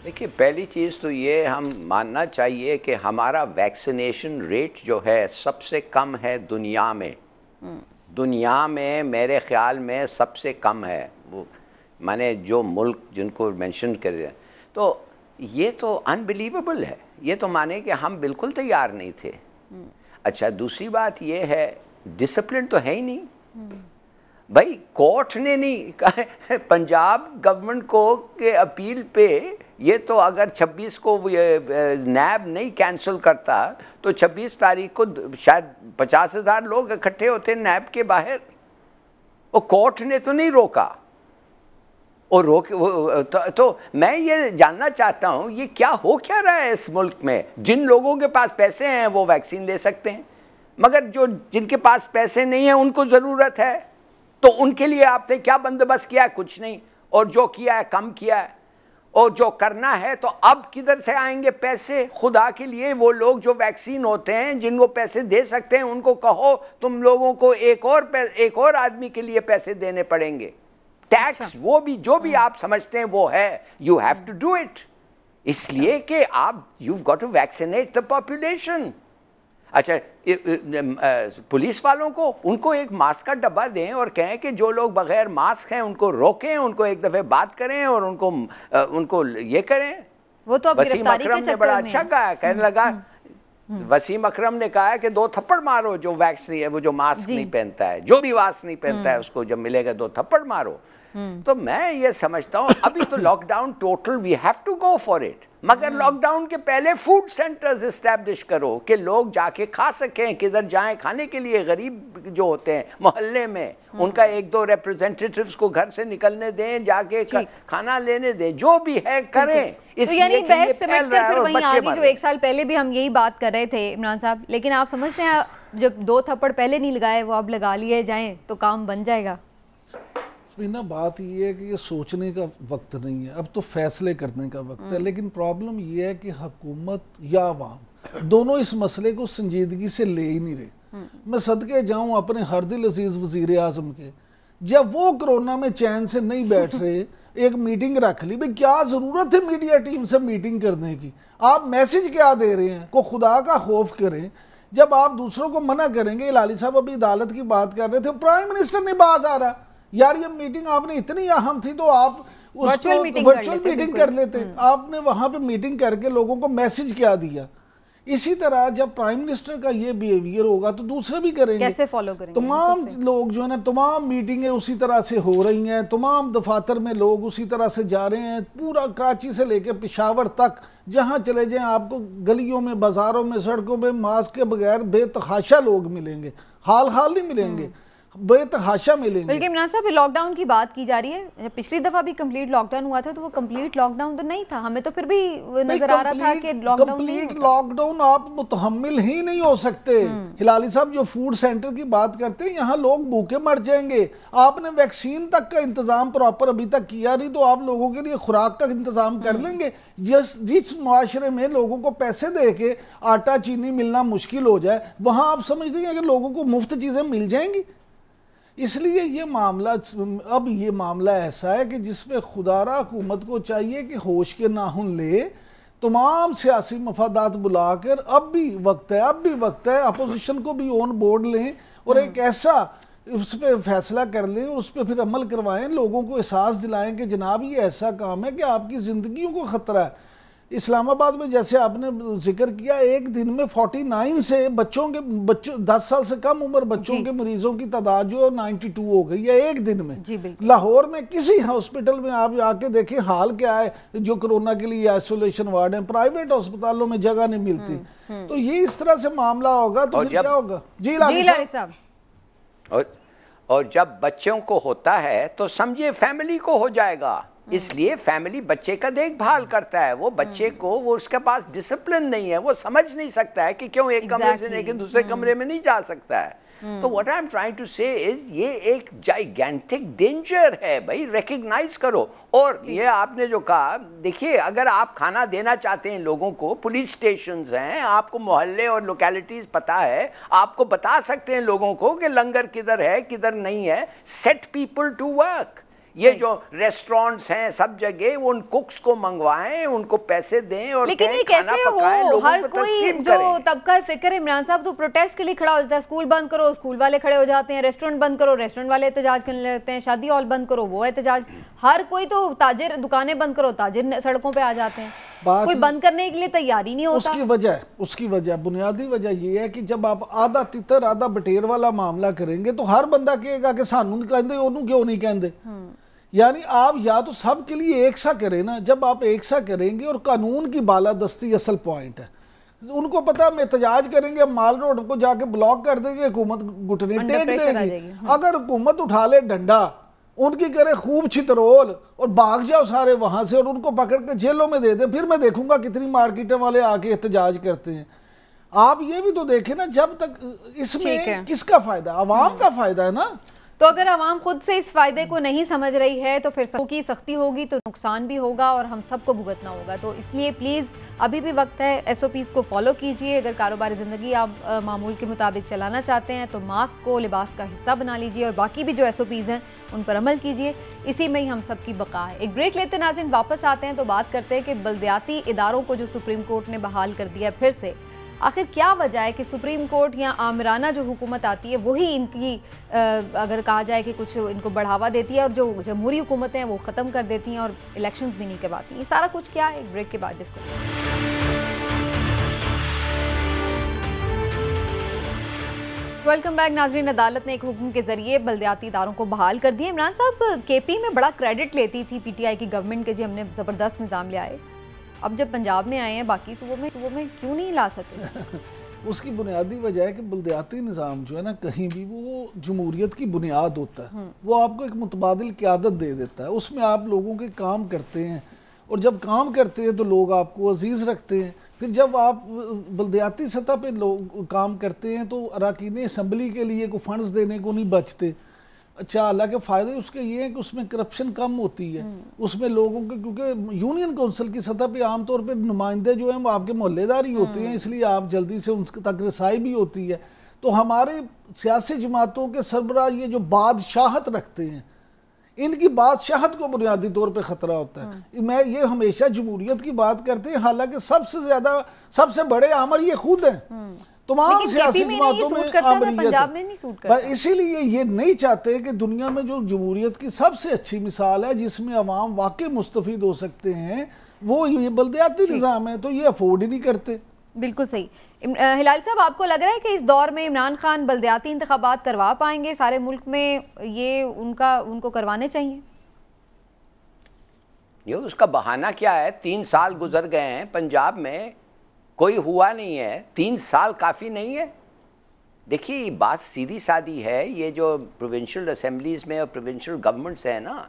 देखिए, पहली चीज़ तो ये हम मानना चाहिए कि हमारा वैक्सीनेशन रेट जो है सबसे कम है दुनिया में। दुनिया में मेरे ख्याल में सबसे कम है। वो माने जो मुल्क जिनको मेंशन कर रहे हैं, तो ये तो अनबिलीवेबल है। ये तो माने कि हम बिल्कुल तैयार नहीं थे। अच्छा, दूसरी बात ये है, डिसिप्लिन तो है ही नहीं भाई। कोर्ट ने नहीं कहा, पंजाब गवर्नमेंट को के अपील पे ये तो अगर 26 को नैब नहीं कैंसिल करता तो 26 तारीख को शायद 50,000 लोग इकट्ठे होते नैब के बाहर। वो कोर्ट ने तो नहीं रोका। और तो मैं ये जानना चाहता हूं ये क्या हो क्या रहा है इस मुल्क में। जिन लोगों के पास पैसे हैं वो वैक्सीन ले सकते हैं, मगर जिनके पास पैसे नहीं है उनको जरूरत है, तो उनके लिए आपने क्या बंदोबस्त किया है? कुछ नहीं। और जो किया है कम किया है, और जो करना है तो अब किधर से आएंगे पैसे? खुदा के लिए वो लोग जो वैक्सीन होते हैं जिनको पैसे दे सकते हैं उनको कहो तुम लोगों को एक और आदमी के लिए पैसे देने पड़ेंगे। टैक्स वो भी जो भी आप समझते हैं वो है, you have to do it, इसलिए कि आप you got to vaccinate the population. अच्छा, पुलिस वालों को उनको एक मास्क का डब्बा दें और कहें कि जो लोग बगैर मास्क हैं उनको रोकें, उनको एक दफे बात करें और उनको ये करें। वो तो वसीम अकरम ने बड़ा अच्छा कहा, कहने लगा वसीम अकरम ने कहा है कि 2 थप्पड़ मारो जो वैक्सीन है, वो जो मास्क नहीं पहनता है, जो भी मास्क नहीं पहनता है उसको जब मिलेगा 2 थप्पड़ मारो। तो मैं ये समझता हूं अभी तो lockdown total, we have to go for it, मगर लॉकडाउन के पहले फूड सेंटर्स एस्टैब्लिश करो कि लोग जाके खा सकें। किधर जाएं खाने के लिए? गरीब जो होते हैं मोहल्ले में उनका 1-2 रिप्रेजेंटेटिव्स को घर से निकलने दें, जाके खाना लेने दें, जो भी है करें। तो यानी बहस सिमट कर फिर वहीं आ गई जो 1 साल पहले भी हम यही बात कर रहे थे इमरान साहब। लेकिन आप समझते हैं जब 2 थप्पड़ पहले नहीं लगाए वो अब लगा लिए जाएं तो काम बन जाएगा? ना बात ये है कि ये सोचने का वक्त नहीं है, अब तो फैसले करने का वक्त है। लेकिन प्रॉब्लम ये है कि हुकूमत या अवाम दोनों इस मसले को संजीदगी से ले ही नहीं रहे। मैं सदके जाऊं अपने हरदिल अजीज वजीर आजम के, जब वो कोरोना में चैन से नहीं बैठ रहे एक मीटिंग रख ली। भाई क्या जरूरत है मीडिया टीम से मीटिंग करने की? आप मैसेज क्या दे रहे हैं? को खुदा का खौफ करें। जब आप दूसरों को मना करेंगे, लाली साहब अभी अदालत की बात कर रहे थे, प्राइम मिनिस्टर नहीं बाज आ रहा, यार ये मीटिंग आपने इतनी अहम थी तो आप उसको वर्चुअल मीटिंग कर लेते। आपने वहां पे मीटिंग करके लोगों को मैसेज क्या दिया? इसी तरह जब प्राइम मिनिस्टर का ये बिहेवियर होगा तो दूसरे भी करेंगे। कैसे फॉलो करेंगे? तमाम लोग जो है ना, तमाम मीटिंगें उसी तरह से हो रही हैं, तमाम दफातर में लोग उसी तरह से जा रहे हैं। पूरा कराची से लेकर पेशावर तक जहां चले जाएं आपको गलियों में, बाजारों में, सड़कों में मास्क के बगैर बेतहाशा लोग मिलेंगे। हाल नहीं मिलेंगे, बेतहाशा मिलेंगे। बल्कि इमरान साहब लॉकडाउन की बात की जा रही है, पिछली दफा भी कंप्लीट लॉकडाउन हुआ था तो वो कंप्लीट लॉकडाउन तो नहीं था, हमें तो फिर भी नजर आ रहा था कि लॉकडाउन आप मुतहम्मिल ही नहीं हो सकते। हिलाली साहब जो फूड सेंटर की बात करते हैं, यहाँ लोग भूखे मर जाएंगे। आपने वैक्सीन तक का इंतजाम प्रॉपर अभी तक किया नहीं, तो आप लोगों के लिए खुराक का इंतजाम कर लेंगे। जिस मुआशरे में लोगों को पैसे दे के आटा चीनी मिलना मुश्किल हो जाए, वहां आप समझते हैं कि लोगों को मुफ्त चीजें मिल जाएंगी। इसलिए ये मामला ऐसा है कि जिसमें खुदारा हुकूमत को चाहिए कि होश के नाखून ले, तमाम सियासी मफादात बुलाकर अब भी वक्त है अपोजिशन को भी ऑन बोर्ड लें और एक ऐसा उस पर फैसला कर लें और उस पर फिर अमल करवाएं। लोगों को एहसास दिलाएं कि जनाब ये ऐसा काम है कि आपकी जिंदगियों को खतरा है। इस्लामाबाद में जैसे आपने जिक्र किया, एक दिन में 49 से बच्चों 10 साल से कम उम्र बच्चों के मरीजों की तादाद जो 92 हो गई है एक दिन में। लाहौर में किसी हॉस्पिटल में आप आके देखें हाल क्या है, जो कोरोना के लिए आइसोलेशन वार्ड है, प्राइवेट अस्पतालों में जगह नहीं मिलती। तो ये इस तरह से मामला होगा तो फिर क्या होगा? जी लाली साहब। और जब बच्चों को होता है तो समझिए फैमिली को हो जाएगा। इसलिए फैमिली बच्चे का देखभाल करता है। वो बच्चे को, वो उसके पास डिसिप्लिन नहीं है, वो समझ नहीं सकता है कि क्यों एक कमरे से लेकर दूसरे कमरे में नहीं जा सकता है। तो what I am trying to say is ये एक जाइगेंटिक डेंजर है भाई, रिकग्नाइज करो। और ये आपने जो कहा, देखिए अगर आप खाना देना चाहते हैं लोगों को, पुलिस स्टेशंस हैं, आपको मोहल्ले और लोकेलिटीज पता है, आपको बता सकते हैं लोगों को कि लंगर किधर है किधर नहीं है। Set people to work. ये जो रेस्टोरेंट्स हैं सब जगह, वो उन कुक्स को मंगवाएं, उनको पैसे दें और लेकिन ये कैसे हो? हर कोई जो तबका फिक्र है इमरान साहब तो प्रोटेस्ट के लिए खड़ा हो जाता है। स्कूल बंद करो, स्कूल वाले खड़े हो जाते हैं। रेस्टोरेंट बंद करो, रेस्टोरेंट वाले एहतजाज करने लगते हैं। शादी हॉल बंद करो, वो एहतजाज। हर कोई तो ताजिर, दुकानें बंद करो, ताजिर सड़कों पे आ जाते हैं। कोई बंद करने के लिए तैयारी नहीं होता। उसकी वजह बुनियादी वजह ये है कि जब आप आधा तितर आधा बटेर वाला मामला करेंगे तो हर बंदा कहेगा कि सानू नहीं कहते, ओनू क्यों नहीं कहते। यानी आप या तो सबके लिए एक सा करें ना, जब आप एक सा करेंगे, और कानून की बालादस्ती असल पॉइंट है। उनको पता हम एहतजाज करेंगे, माल रोड को जाके ब्लॉक कर देंगे, हुकूमत घुटने टेक देगी। अगर हुकूमत उठा ले डंडा, उनकी करे खूब छितरोल और भाग जाओ सारे वहां से और उनको पकड़ के जेलों में दे दें, फिर मैं देखूंगा कितनी मार्केटें वाले आके एहतजाज करते हैं। आप ये भी तो देखें ना, जब तक इसमें किसका फायदा, आवाम का फायदा है ना। तो अगर आवाम खुद से इस फायदे को नहीं समझ रही है तो फिर सबकी सख्ती होगी तो नुकसान भी होगा और हम सबको भुगतना होगा। तो इसलिए प्लीज़ अभी भी वक्त है, SOPs को फॉलो कीजिए। अगर कारोबारी ज़िंदगी आप मामूल के मुताबिक चलाना चाहते हैं तो मास्क को लिबास का हिस्सा बना लीजिए और बाकी भी जो SOPs हैं उन पर अमल कीजिए। इसी में ही हम सबकी बका है। एक ब्रेक लेते नाज़रीन, वापस आते हैं तो बात करते हैं कि बल्दियाती इदारों को जो सुप्रीम कोर्ट ने बहाल कर दिया फिर से, आखिर क्या वजह है कि सुप्रीम कोर्ट या आमराना जो हुकूमत आती है वही इनकी अगर कहा जाए कि कुछ इनको बढ़ावा देती है और जो जमहूरी हुकूमतें हैं वो ख़त्म कर देती हैं और इलेक्शंस भी नहीं करवाती। ये सारा कुछ क्या है, एक ब्रेक के बाद डिस्कस। वेलकम बैक नाजरीन। अदालत ने एक हुक्म के जरिए बल्दियाती इदारों को बहाल कर दिया। इमरान साहब KP में बड़ा क्रेडिट लेती थी PTI की गवर्नमेंट के, जी हमने ज़बरदस्त निज़ाम ले आए। अब जब पंजाब में आए हैं बाकी सूबों में क्यों नहीं ला सके? उसकी बुनियादी वजह है कि बल्दियाती निज़ाम जो है ना, कहीं भी वो जमहूरियत की बुनियाद होता है। वो आपको एक मुतबादिल क़यादत दे देता है, उसमें आप लोगों के काम करते हैं और जब काम करते हैं तो लोग आपको अजीज़ रखते हैं। फिर जब आप बल्दियाती सतह पे लोग काम करते हैं तो अरकान असम्बली के लिए को फंड्स देने को नहीं बचते। अच्छा, हालांकि फ़ायदे उसके ये हैं कि उसमें करप्शन कम होती है, उसमें लोगों के, क्योंकि यूनियन काउंसिल की सतह पे आमतौर पे नुमाइंदे जो हैं वो आपके मोहल्लेदार ही होते हैं, इसलिए आप जल्दी से उन तक रसाई भी होती है। तो हमारे सियासी जमातों के सरबराह ये जो बादशाहत रखते हैं, इनकी बादशाहत को बुनियादी तौर पे ख़तरा होता है। मैं ये हमेशा जमहूरियत की बात करते हैं, हालांकि सबसे बड़े आमर ये खुद हैं। तमाम सियासी जमातों में इसीलिए ये नहीं चाहते कि दुनिया में जो जमहूरियत की सबसे अच्छी मिसाल है जिसमें अवाम वाकई मुस्तफीद हो सकते हैं वो ये बल्दियाती निज़ाम है, तो ये अफोर्ड ही नहीं करते। बिल्कुल सही। हिलाल साहब, आपको लग रहा है कि इस दौर में इमरान खान बल्दियाती इंतखाबात करवा पाएंगे सारे मुल्क में? ये उनको करवाने चाहिए? ये उसका बहाना क्या है? 3 साल गुजर गए हैं, पंजाब में कोई हुआ नहीं है। 3 साल काफ़ी नहीं है? देखिए, बात सीधी सादी है। ये जो प्रोविंशियल असेंबलीज में और प्रोविंशियल गवर्नमेंट्स हैं ना,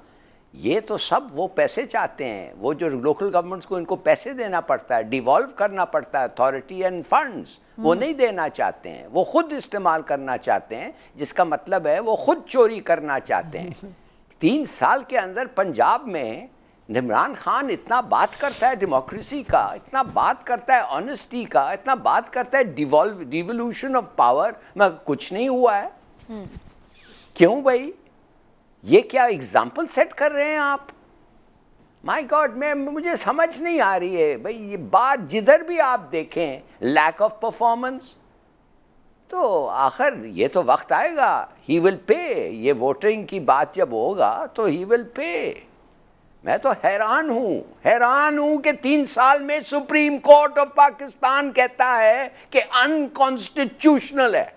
ये तो सब वो पैसे चाहते हैं। वो जो लोकल गवर्नमेंट्स को इनको पैसे देना पड़ता है, डिवॉल्व करना पड़ता है अथॉरिटी एंड फंड्स, वो नहीं देना चाहते हैं। वो खुद इस्तेमाल करना चाहते हैं, जिसका मतलब है वो खुद चोरी करना चाहते हैं। 3 साल के अंदर पंजाब में इमरान खान इतना बात करता है डेमोक्रेसी का, इतना बात करता है ऑनेस्टी का, इतना बात करता है डिवोल्यूशन ऑफ पावर, मगर कुछ नहीं हुआ है। क्यों भाई? ये क्या एग्जाम्पल सेट कर रहे हैं आप? माय गॉड, मुझे समझ नहीं आ रही है भाई। ये बात जिधर भी आप देखें, लैक ऑफ परफॉर्मेंस। तो आखिर ये तो वक्त आएगा, ही विल पे। ये वोटिंग की बात जब होगा तो ही विल पे। मैं तो हैरान हूं कि 3 साल में सुप्रीम कोर्ट ऑफ पाकिस्तान कहता है कि अनकॉन्स्टिट्यूशनल है।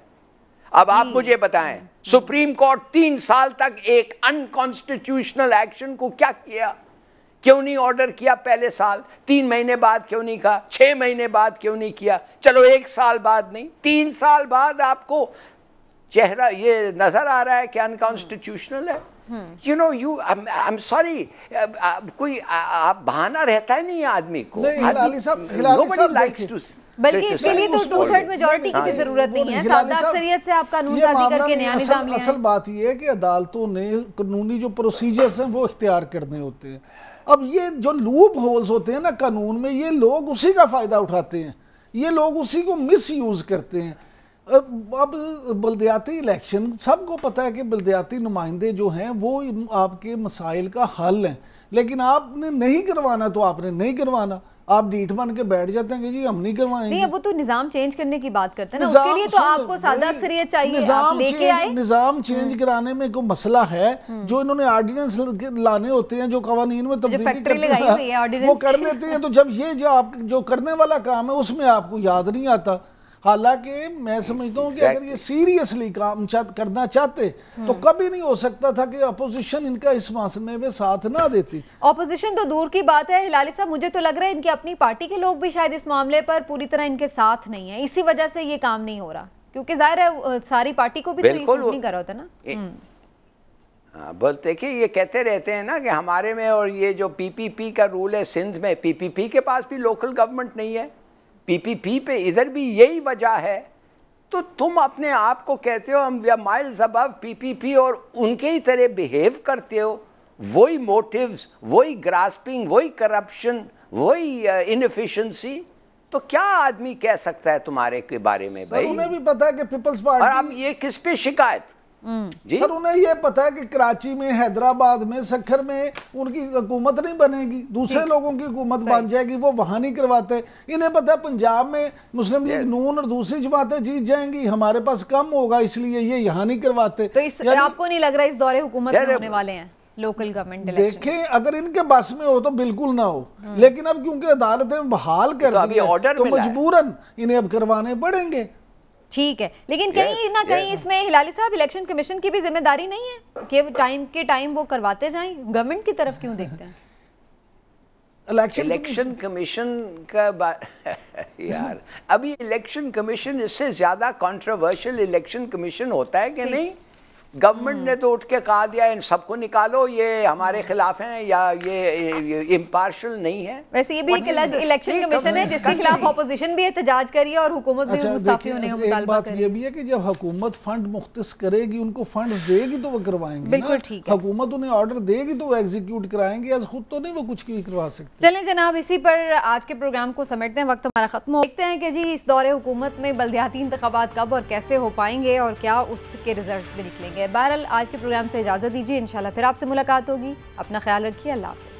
अब आप मुझे बताएं, सुप्रीम कोर्ट 3 साल तक एक अनकॉन्स्टिट्यूशनल एक्शन को क्या किया? क्यों नहीं ऑर्डर किया पहले साल? 3 महीने बाद क्यों नहीं कहा? 6 महीने बाद क्यों नहीं किया? चलो 1 साल बाद नहीं, 3 साल बाद आपको चेहरा ये नजर आ रहा है कि अनकॉन्स्टिट्यूशनल है। You know, I am sorry, कोई आप बहाना रहता है नहीं आदमी को। बल्कि इसके लिए तो 2/3 मेजॉरिटी की भी जरूरत नहीं है। सादा अक्सरियत से आप कानून साजी करके नया निजाम ले आए। असल बात ये है कि अदालतों ने कानूनी जो प्रोसीजर्स हैं वो इख्तियार करने होते हैं। अब ये जो लूप होल्स होते हैं ना कानून में, ये लोग उसी का फायदा उठाते हैं, ये लोग उसी को मिस यूज करते हैं। अब बल्दियाती इलेक्शन, सबको पता है कि बल्दियाती नुमाइंदे जो हैं वो आपके मसाइल का हल हैं, लेकिन आपने नहीं करवाना तो आपने नहीं करवाना। आप ढीठ बन के बैठ जाते हैं कि जी हम नहीं करवाएंगे। नहीं, अब वो तो निजाम चेंज करने की बात करते हैं ना, उसके लिए तो आपको सादा अक्सरियत चाहिए, आप लेके आए। निजाम चेंज कराने में कोई मसला है, जो इन्होंने ऑर्डिनेंस लाने होते हैं, जो कवानीन में तब्दीली वो कर लेते हैं। तो जब ये जो आप जो करने वाला काम है उसमें आपको याद नहीं आता। हालांकि मैं समझता हूँ कि अगर ये सीरियसली काम करना चाहते तो कभी नहीं हो सकता था कि अपोजिशन इनका इस मामले में साथ ना देती। अपोजिशन तो दूर की बात है हिलाली साहब, मुझे तो लग रहा है इनकी अपनी पार्टी के लोग भी शायद इस मामले पर पूरी तरह इनके साथ नहीं है, इसी वजह से ये काम नहीं हो रहा, क्योंकि जाहिर है सारी पार्टी को भी तो ये सूट नहीं कर रहा होता ना। बोलते कि ये कहते रहते हैं ना कि हमारे में, और ये जो पीपीपी का रूल है सिंध में, पीपीपी के पास भी लोकल गवर्नमेंट नहीं है, पीपीपी पे इधर भी यही वजह है। तो तुम अपने आप को कहते हो हम माइल्स अबव पीपीपी और उनके ही तरह बिहेव करते हो, वही मोटिव्स, वही ग्रास्पिंग, वही करप्शन, वही इनएफिशिएंसी। तो क्या आदमी कह सकता है तुम्हारे के बारे में भाई? उन्हें भी पता है कि पीपल्स पार्टी, और अब ये किस पे शिकायत जी? सर उन्हें ये पता है कि कराची में, हैदराबाद में, सखर में उनकी हुकूमत नहीं बनेगी, दूसरे लोगों की हुकूमत बन जाएगी, वो वहां नहीं करवाते। इन्हें पता है पंजाब में मुस्लिम लीग नून और दूसरी जमातें जीत जाएंगी, हमारे पास कम होगा, इसलिए ये यहाँ नहीं करवाते। तो आपको नहीं लग रहा इस दौरे हुकूमत में होने वाले हैं लोकल गवर्नमेंट इलेक्शन? देखें, अगर इनके बस में हो तो बिल्कुल ना हो, लेकिन अब क्योंकि अदालतें बहाल कर दी है तो मजबूरन इन्हें अब करवाने पड़ेंगे। ठीक है, लेकिन कहीं ना कहीं इसमें हिलाली साहब इलेक्शन कमीशन की भी जिम्मेदारी नहीं है कि टाइम वो करवाते जाएं? गवर्नमेंट की तरफ क्यों देखते हैं? इलेक्शन कमीशन का यार, अभी इलेक्शन कमीशन इससे ज्यादा कंट्रोवर्शियल इलेक्शन कमीशन होता है कि नहीं? गवर्नमेंट ने तो उठ के कहा दिया इन सबको निकालो, ये हमारे खिलाफ हैं या ये इम्पार्शियल नहीं है। वैसे ये भी एक अलग इलेक्शन कमीशन है जिसके खिलाफ ऑपोजिशन भी एहतजाज करी है और हुकूमत भी मुस्ताफी होने का मुतालबा कर रही है। ये भी है कि जब हुकूमत फंड मुख्तस करेगी, उनको फंड्स देगी तो वो करवाएंगे। बिल्कुल ठीक है, हुकूमत उन्हें ऑर्डर देगी तो वो एग्जीक्यूट कराएंगे, आज खुद तो नहीं वो कुछ भी करवा सकते। चलें जनाब, इसी पर आज के प्रोग्राम को समेटते हैं, वक्त हमारा खत्म हो। देखते हैं कि जी इस दौरे हुकूमत में बल्दियाती इंतखाबात कब और कैसे हो पाएंगे और क्या उसके रिजल्ट भी निकलेंगे। बहरहाल आज के प्रोग्राम से इजाज़त दीजिए, इंशाल्लाह फिर आपसे मुलाकात होगी। अपना ख्याल रखिए, अल्लाह हाफ़िज़।